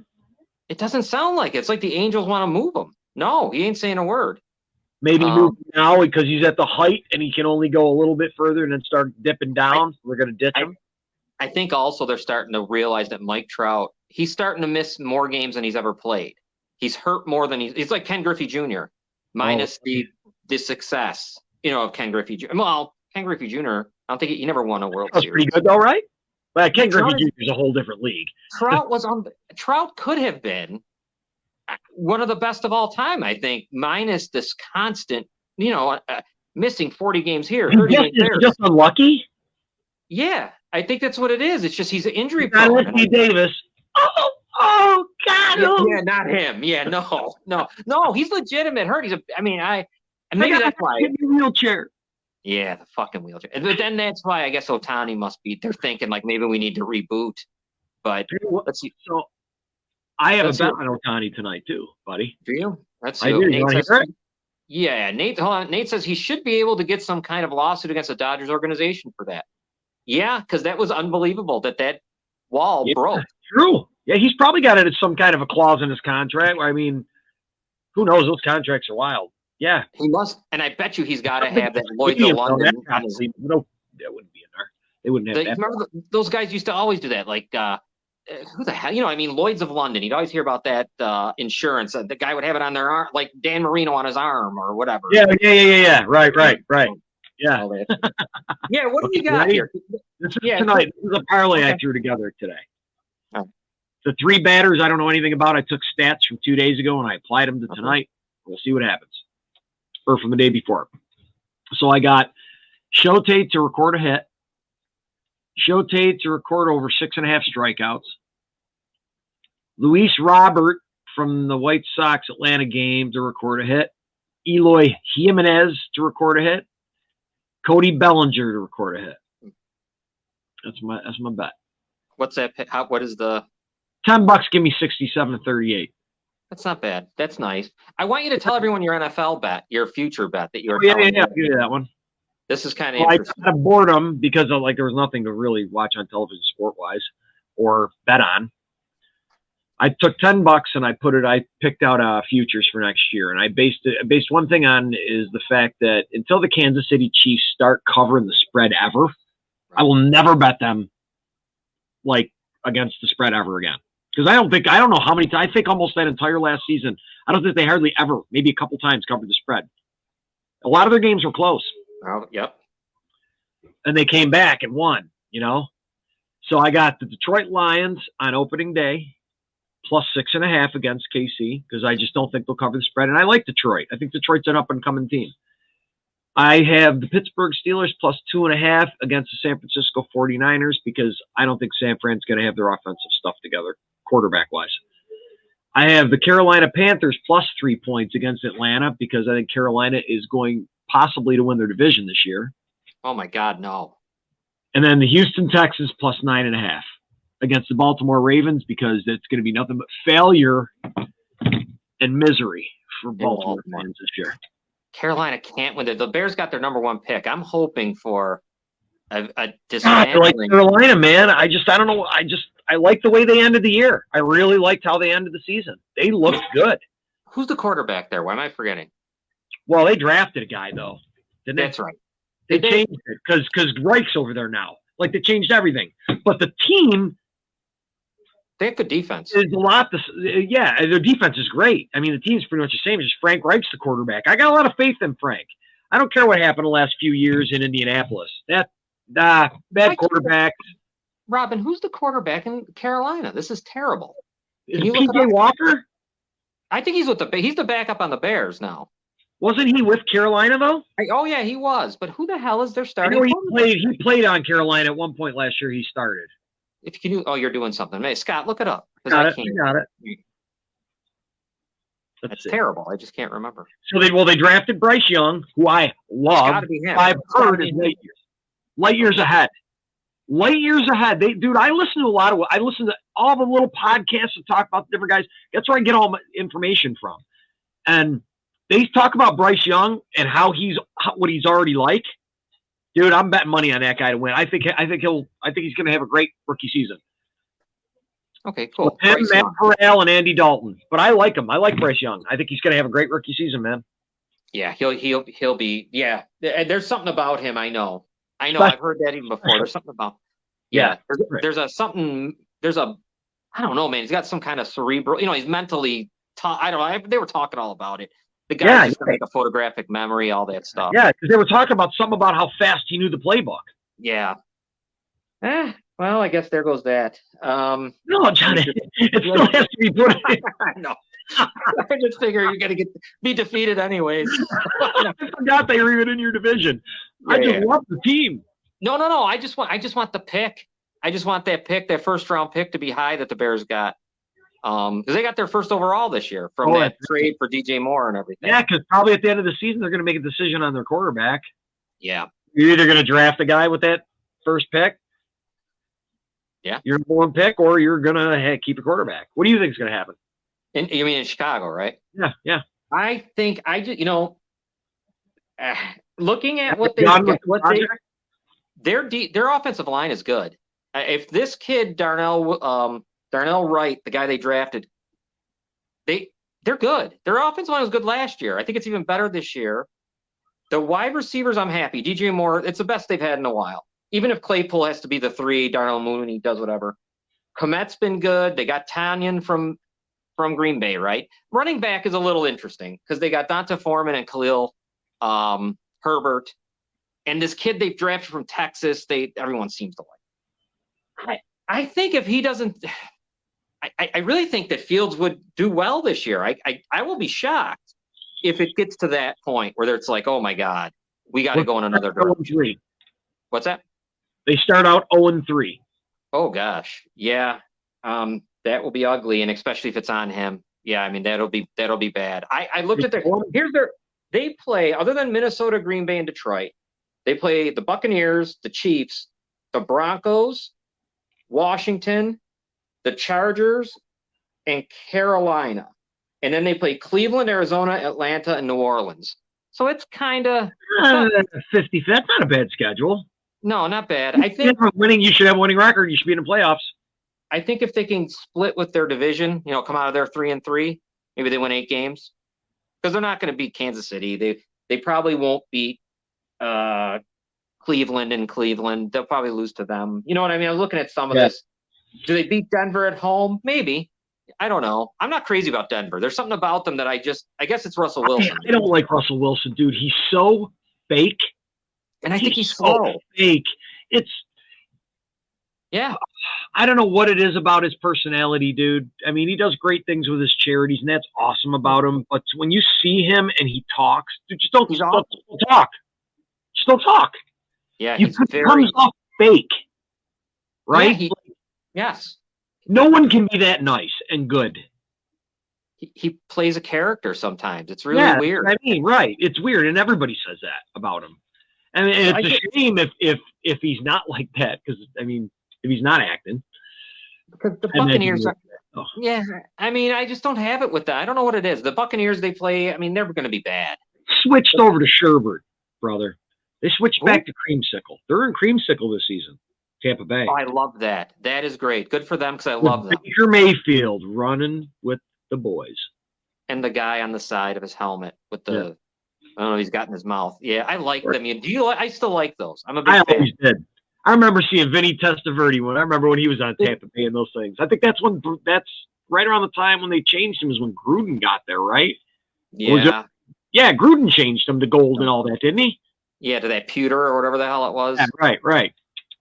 It doesn't sound like it. It's like the Angels want to move him. No, he ain't saying a word. Maybe move now because he's at the height and he can only go a little bit further and then start dipping down. We're going to ditch him. I think also they're starting to realize that Mike Trout, he's starting to miss more games than he's ever played. He's hurt more than he's like Ken Griffey Jr. minus the success, of Ken Griffey Jr. Well, Ken Griffey Jr., I don't think he never won a World Series. That's pretty good though, right? But Ken Griffey Jr. is a whole different league. Trout could have been one of the best of all time, I think, minus this constant, missing 40 games here, 30 games there. Just unlucky? Yeah, I think that's what it is. It's just he's injury prone. Ricky Davis. Oh, God. Yeah, not him. Yeah, no, he's legitimate hurt. Maybe that's why. Wheelchair. Yeah, the fucking wheelchair. But then that's why I guess Ohtani must be. They're thinking like maybe we need to reboot. But let's see. So I have a bet on Ohtani tonight too, buddy. Do you? Let's see. Yeah, Nate. Hold on. Nate says he should be able to get some kind of lawsuit against the Dodgers organization for that. Yeah, because that was unbelievable that wall broke. True. Yeah, he's probably got it as some kind of a clause in his contract. I mean, who knows? Those contracts are wild. Yeah, he must, and I bet you he's got to have that Lloyd's of London. No, that wouldn't be in there. They wouldn't have that. Remember, those guys used to always do that. Like, who the hell? Lloyd's of London. You'd always hear about that insurance. The guy would have it on their arm, like Dan Marino on his arm or whatever. Yeah. Right. Yeah. Yeah. What do you got here? This is tonight. This is a parlay I threw together today. Oh. The three batters I don't know anything about. I took stats from 2 days ago and I applied them to tonight. We'll see what happens. Or from the day before. So I got Shohei to record a hit. Shohei to record over 6.5 strikeouts. Luis Robert from the White Sox Atlanta game to record a hit. Eloy Jimenez to record a hit. Cody Bellinger to record a hit. That's my bet. What's that? What is the $10? Give me 67-38. That's not bad. That's nice. I want you to tell everyone your NFL bet, your future bet that you're. Yeah. I'll give you that one. This is kind of interesting. I boredom because there was nothing to really watch on television sport-wise or bet on. I took $10 and I picked out futures for next year, and I based one thing on is the fact that until the Kansas City Chiefs start covering the spread ever, I will never bet them against the spread ever again. Because I don't know how many times, I think almost that entire last season, I don't think they hardly ever, maybe a couple times, covered the spread. A lot of their games were close. Oh, yep. And they came back and won, So I got the Detroit Lions on opening day, plus 6.5 against KC, because I just don't think they'll cover the spread. And I like Detroit. I think Detroit's an up-and-coming team. I have the Pittsburgh Steelers plus 2.5 against the San Francisco 49ers, because I don't think San Fran's going to have their offensive stuff together, quarterback-wise. I have the Carolina Panthers plus 3 points against Atlanta, because I think Carolina is going possibly to win their division this year. Oh, my God, no. And then the Houston Texans plus 9.5 against the Baltimore Ravens, because it's going to be nothing but failure and misery for Baltimore fans this year. Carolina can't win. The Bears got their number 1 pick. I'm hoping for a dismantling. I like Carolina, man. I don't know. I like the way they ended the year. I really liked how they ended the season. They looked good. Who's the quarterback there? Why am I forgetting? Well, they drafted a guy, though. Didn't they? That's right. They changed it because Reich's over there now. They changed everything. But the team, they have good defense. Their defense is great. I mean, the team's pretty much the same. It's just Frank Reich's the quarterback. I got a lot of faith in Frank. I don't care what happened the last few years in Indianapolis. Bad quarterbacks. Robin, who's the quarterback in Carolina? This is terrible. Is it P.J. Walker? I think he's the backup on the Bears now. Wasn't he with Carolina though? Oh yeah, he was. But who the hell is their starting? He played on Carolina at one point last year. He started. You're doing something. Hey, Scott, look it up. Got it. That's terrible. I just can't remember. So they drafted Bryce Young, who I love. I've heard is light years ahead. Light years ahead. I listen to all the little podcasts that talk about the different guys. That's where I get all my information from. And they talk about Bryce Young and what he's already like. Dude, I'm betting money on that guy to win. I think he's going to have a great rookie season. Okay, cool. With him, Matt Corral, and Andy Dalton. But I like him. I like Bryce Young. I think he's going to have a great rookie season, man. Yeah, he'll be. Yeah, there's something about him. I know. I've heard that even before. There's something about. Yeah, there's a I don't know, man. He's got some kind of cerebral. He's mentally. I don't know. They were talking all about it. The guy just like a photographic memory, all that stuff. Yeah, because they were talking about something about how fast he knew the playbook. Yeah. Well, I guess there goes that. No, Johnny, it still has to be put. I know. I just figure you're going to be defeated anyways. I forgot they were even in your division. Yeah. I just love the team. No. I just want the pick. I just want that pick, that first round pick, to be high that the Bears got. Because they got their first overall this year from that trade for DJ Moore and everything. Yeah, because probably at the end of the season they're going to make a decision on their quarterback. Yeah. You're either going to draft a guy with that first pick. Yeah. Your number 1 pick, or you're going to keep a quarterback. What do you think is going to happen? You mean in Chicago, right? Yeah. I think looking at their offensive line is good. If this kid Darnell Wright, the guy they drafted, they're good. Their offensive line was good last year. I think it's even better this year. The wide receivers, I'm happy. DJ Moore, it's the best they've had in a while. Even if Claypool has to be the 3, Darnell Mooney does whatever. Komet's been good. They got Tanyan from Green Bay, right? Running back is a little interesting because they got Donta Foreman and Khalil Herbert. And this kid they've drafted from Texas, everyone seems to like. I think if he doesn't I really think that Fields would do well this year. I will be shocked if it gets to that point where it's like, oh my God, we got to go in another direction. What's that? They start out 0-3. Oh gosh, yeah, that will be ugly, and especially if it's on him. Yeah, I mean that'll be bad. I looked at they play, other than Minnesota, Green Bay, and Detroit. They play the Buccaneers, the Chiefs, the Broncos, Washington, the Chargers, and Carolina. And then they play Cleveland, Arizona, Atlanta, and New Orleans. So it's kind of 50. That's not a bad schedule. No, not bad. I think you should have a winning record. You should be in the playoffs. I think if they can split with their division, come out of there 3-3, maybe they win 8 games, because they're not going to beat Kansas City. They probably won't beat Cleveland in Cleveland. They'll probably lose to them. You know what I mean? I was looking at some of this. Do they beat Denver at home? Maybe. I don't know. I'm not crazy about Denver. There's something about them that I guess it's Russell Wilson. I don't like Russell Wilson, dude. He's so fake. And I think he's slow. Fake. Yeah. I don't know what it is about his personality, dude. I mean, he does great things with his charities, and that's awesome about him. But when you see him and he talks, dude, just don't talk. Just don't talk. Yeah, he comes off fake, right? Yeah, yes. No one can be that nice and good. He plays a character sometimes. It's really weird. I mean, right? It's weird, and everybody says that about him. I mean, it's a shame if he's not like that, because I mean, if he's not acting. Because the Buccaneers yeah, I mean, I just don't have it with that. I don't know what it is. The Buccaneers, they play, I mean, they're going to be bad. Switched over to sherbet, brother. They switched back to creamsicle. They're in creamsicle this season, Tampa Bay. Oh, I love that. That is great. Good for them, because I love them. Baker Mayfield running with the boys. And the guy on the side of his helmet with the, I don't know, he's got in his mouth. Yeah, I like them. I still like those. I'm a big fan. I always did. I remember seeing Vinny Testaverde I remember when he was on Tampa Bay and those things. I think that's right around the time when they changed him is when Gruden got there, right? Yeah. Yeah, Gruden changed him to gold and all that, didn't he? Yeah, to that pewter or whatever the hell it was. Yeah, right.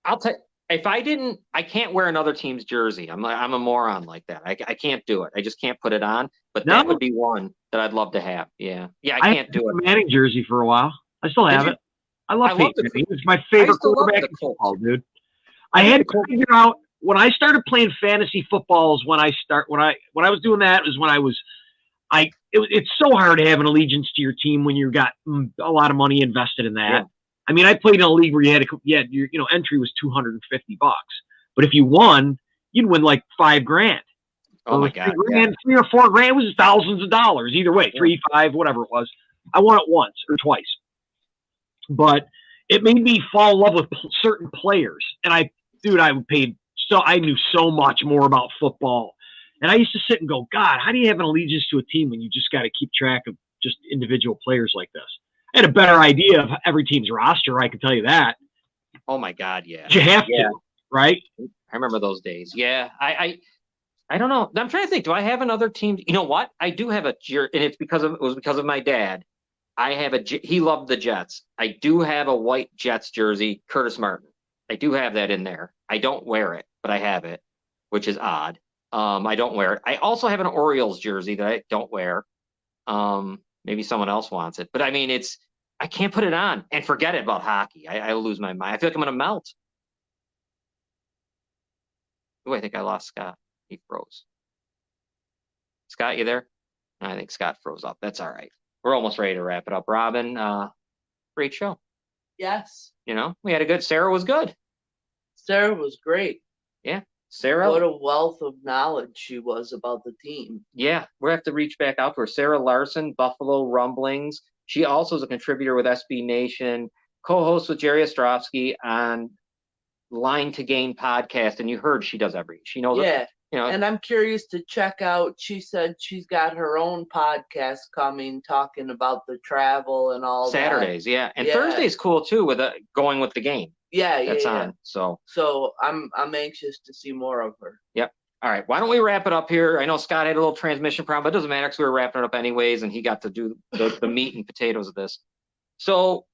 I'll tell if I can't wear another team's jersey. I'm a moron like that. I can't do it. I just can't put it on. But that would be one that I'd love to have. Yeah. I can't do it. I had a Manning jersey for a while. I still have it. I love Peyton Manning. He was my favorite quarterback in football, dude. I had to figure out when I started playing fantasy football is when I was doing that was when it's so hard to have an allegiance to your team when you've got a lot of money invested in that. Yeah. I mean, I played in a league where your entry was $250, but if you won, you'd win like $5,000. Oh my God! $3 or $4,000 was thousands of dollars either way, 3, 5, whatever it was. I won it once or twice, but it made me fall in love with certain players. And I knew so much more about football. And I used to sit and go, God, how do you have an allegiance to a team when you just got to keep track of just individual players like this? I had a better idea of every team's roster. I can tell you that. Oh my God. Yeah. You have to, right? I remember those days. Yeah. I don't know. I'm trying to think. Do I have another team? You know what? I do have and it was because of my dad. He loved the Jets. I do have a white Jets jersey, Curtis Martin. I do have that in there. I don't wear it, but I have it, which is odd. I don't wear it. I also have an Orioles jersey that I don't wear. Maybe someone else wants it, but I mean, I can't put it on and forget it about hockey. I lose my mind. I feel like I'm going to melt. Oh, I think I lost Scott. He froze. Scott, you there? I think Scott froze up. That's all right. We're almost ready to wrap it up. Robin, great show. Yes. We had Sarah was good. Sarah was great. Yeah. Sarah. What a wealth of knowledge she was about the team. Yeah. We'll have to reach back out to her. Sarah Larson, Buffalo Rumblings. She also is a contributor with SB Nation, co-host with Jerry Ostrovsky on Line to Gain podcast. And you heard she does she knows it. And I'm curious to check out. She said she's got her own podcast coming, talking about the travel and all Saturdays, that. yeah, and Thursday's cool too with going with the game. That's on. So I'm anxious to see more of her. Yep. All right. Why don't we wrap it up here? I know Scott had a little transmission problem, but it doesn't matter because we were wrapping it up anyways, and he got to do the meat and potatoes of this. So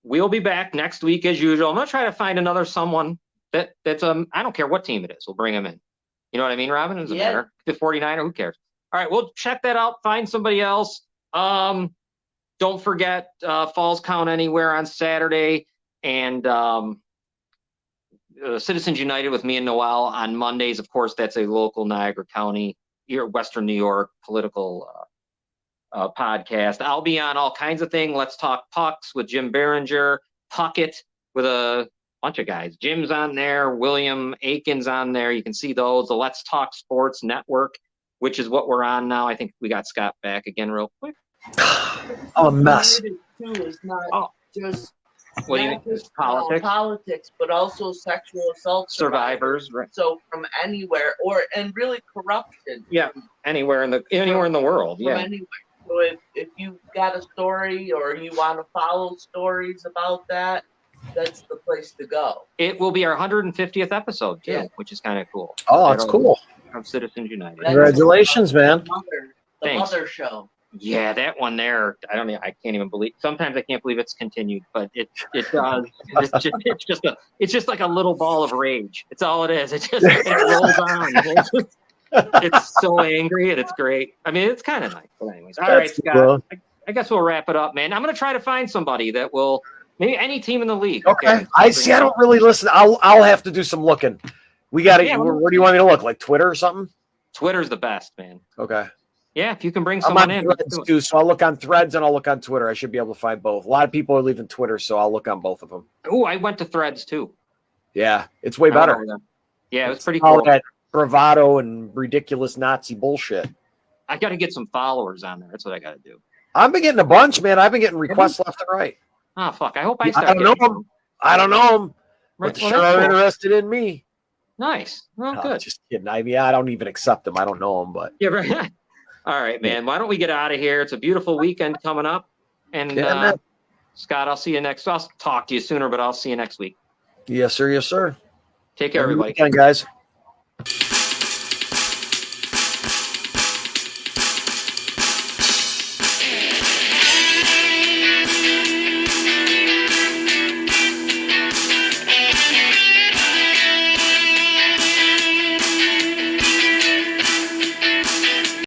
we'll be back next week as usual. I'm gonna try to find another someone that's I don't care what team it is. We'll bring him in. You know what I mean, Robin? It doesn't matter. The 49er, who cares? All right, we'll check that out. Find somebody else. Don't forget Falls Count Anywhere on Saturday, and Citizens United with me and Noel on Mondays. Of course, that's a local Niagara County, Western New York political podcast. I'll be on all kinds of things. Let's Talk Pucks with Jim Behringer, Puckett with a bunch of guys. Jim's on there, William Aiken's on there. You can see those. The Let's Talk Sports Network, which is what we're on now. I think we got Scott back again real quick. I'm a mess. too is not just what do you mean? Politics, but also sexual assault survivors. Right. So from anywhere, and really corruption. Yeah, anywhere in the world. Yeah. From anywhere. So if you've got a story or you want to follow stories about that, that's the place to go. It will be our 150th episode too, which is kind of cool. Oh, that's cool. From Citizens United. Congratulations, man. The Mother Show. Yeah, that one there. I can't even believe. Sometimes I can't believe it's continued, but it does. It's just like a little ball of rage. It's all it is. It rolls on. It's so angry and it's great. I mean, it's kind of nice. But anyways, all right, Scott. Cool. I guess we'll wrap it up, man. I'm gonna try to find somebody that will. Maybe any team in the league. Okay. I don't really listen. I'll have to do some looking. We got to. Where do you want me to look? Like Twitter or something? Twitter's the best, man. Okay. Yeah, if you can bring someone in. Threads too, so I'll look on Threads and I'll look on Twitter. I should be able to find both. A lot of people are leaving Twitter, so I'll look on both of them. Oh, I went to Threads too. Yeah, it's way better. Yeah, it was pretty cool. That bravado and ridiculous Nazi bullshit. I got to get some followers on there. That's what I got to do. I've been getting a bunch, man. I've been getting requests left and right. Oh, fuck. I hope I start. I don't know them. But they sure are interested in me. Nice. Well, good. Just kidding. I mean, I don't even accept them. I don't know them, but. Yeah, right. All right, man. Why don't we get out of here? It's a beautiful weekend coming up. And Scott, I'll see you next. I'll talk to you sooner, but I'll see you next week. Yes, sir. Yes, sir. Take care, everybody. Weekend, guys.